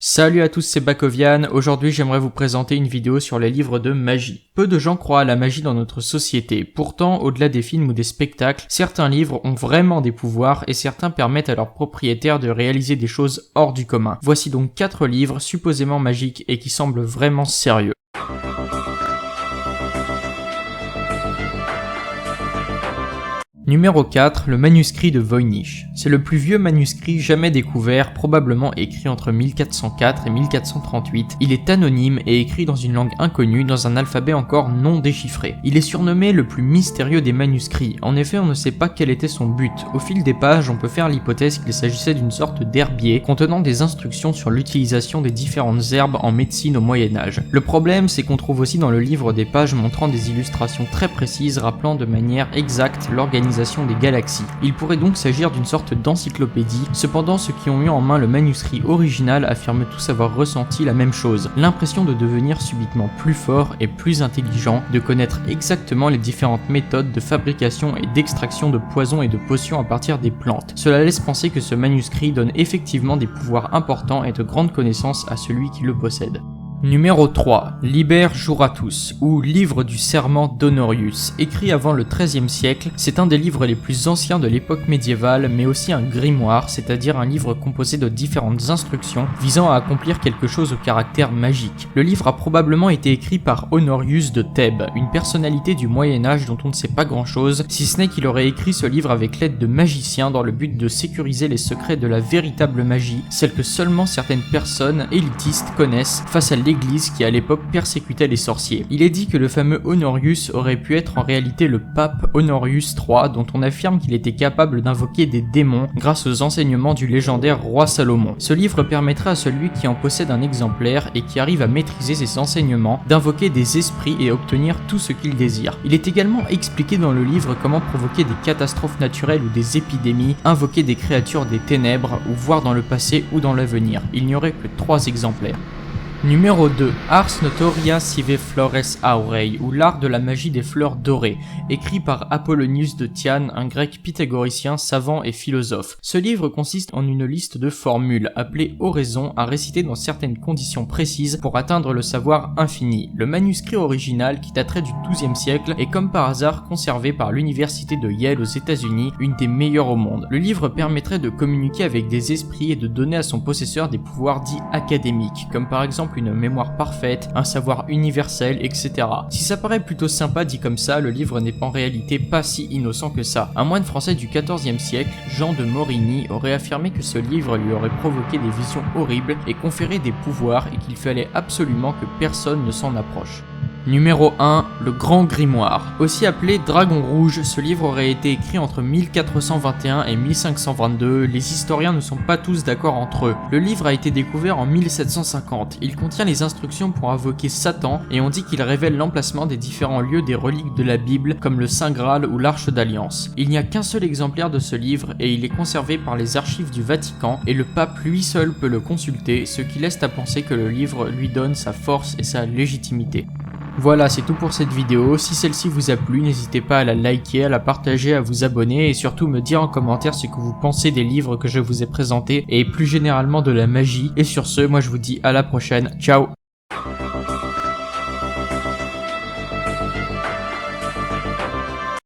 Salut à tous, c'est Bakovian. Aujourd'hui, j'aimerais vous présenter une vidéo sur les livres de magie. Peu de gens croient à la magie dans notre société. Pourtant, au-delà des films ou des spectacles, certains livres ont vraiment des pouvoirs et certains permettent à leurs propriétaires de réaliser des choses hors du commun. Voici donc 4 livres supposément magiques et qui semblent vraiment sérieux. Numéro 4, le manuscrit de Voynich. C'est le plus vieux manuscrit jamais découvert, probablement écrit entre 1404 et 1438. Il est anonyme et écrit dans une langue inconnue, dans un alphabet encore non déchiffré. Il est surnommé le plus mystérieux des manuscrits. En effet, on ne sait pas quel était son but. Au fil des pages, on peut faire l'hypothèse qu'il s'agissait d'une sorte d'herbier contenant des instructions sur l'utilisation des différentes herbes en médecine au Moyen-Âge. Le problème, c'est qu'on trouve aussi dans le livre des pages montrant des illustrations très précises rappelant de manière exacte l'organisation des galaxies. Il pourrait donc s'agir d'une sorte d'encyclopédie, cependant ceux qui ont eu en main le manuscrit original affirment tous avoir ressenti la même chose, l'impression de devenir subitement plus fort et plus intelligent, de connaître exactement les différentes méthodes de fabrication et d'extraction de poisons et de potions à partir des plantes. Cela laisse penser que ce manuscrit donne effectivement des pouvoirs importants et de grandes connaissances à celui qui le possède. Numéro 3, Liber Juratus, ou Livre du serment d'Honorius. Écrit avant le XIIIe siècle, c'est un des livres les plus anciens de l'époque médiévale, mais aussi un grimoire, c'est-à-dire un livre composé de différentes instructions visant à accomplir quelque chose au caractère magique. Le livre a probablement été écrit par Honorius de Thèbes, une personnalité du Moyen-Âge dont on ne sait pas grand-chose, si ce n'est qu'il aurait écrit ce livre avec l'aide de magiciens dans le but de sécuriser les secrets de la véritable magie, celle que seulement certaines personnes élitistes connaissent face à l'Église qui à l'époque persécutait les sorciers. Il est dit que le fameux Honorius aurait pu être en réalité le pape Honorius III, dont on affirme qu'il était capable d'invoquer des démons grâce aux enseignements du légendaire roi Salomon. Ce livre permettra à celui qui en possède un exemplaire et qui arrive à maîtriser ses enseignements d'invoquer des esprits et obtenir tout ce qu'il désire. Il est également expliqué dans le livre comment provoquer des catastrophes naturelles ou des épidémies, invoquer des créatures des ténèbres ou voir dans le passé ou dans l'avenir. Il n'y aurait que 3 exemplaires. Numéro 2, Ars Notoria Sive Flores Aurei, ou l'art de la magie des fleurs dorées, écrit par Apollonius de Tyane, un grec pythagoricien, savant et philosophe. Ce livre consiste en une liste de formules, appelées oraisons, à réciter dans certaines conditions précises pour atteindre le savoir infini. Le manuscrit original, qui daterait du XIIe siècle, est comme par hasard conservé par l'université de Yale aux États-Unis, une des meilleures au monde. Le livre permettrait de communiquer avec des esprits et de donner à son possesseur des pouvoirs dits académiques, comme par exemple une mémoire parfaite, un savoir universel, etc. Si ça paraît plutôt sympa dit comme ça, le livre n'est en réalité pas si innocent que ça. Un moine français du XIVe siècle, Jean de Morigny, aurait affirmé que ce livre lui aurait provoqué des visions horribles et conféré des pouvoirs et qu'il fallait absolument que personne ne s'en approche. Numéro 1, le Grand Grimoire. Aussi appelé Dragon Rouge, ce livre aurait été écrit entre 1421 et 1522, les historiens ne sont pas tous d'accord entre eux. Le livre a été découvert en 1750, il contient les instructions pour invoquer Satan et on dit qu'il révèle l'emplacement des différents lieux des reliques de la Bible comme le Saint Graal ou l'Arche d'Alliance. Il n'y a qu'un seul exemplaire de ce livre et il est conservé par les archives du Vatican et le pape lui seul peut le consulter, ce qui laisse à penser que le livre lui donne sa force et sa légitimité. Voilà, c'est tout pour cette vidéo. Si celle-ci vous a plu, n'hésitez pas à la liker, à la partager, à vous abonner et surtout me dire en commentaire ce que vous pensez des livres que je vous ai présentés et plus généralement de la magie. Et sur ce, moi je vous dis à la prochaine. Ciao!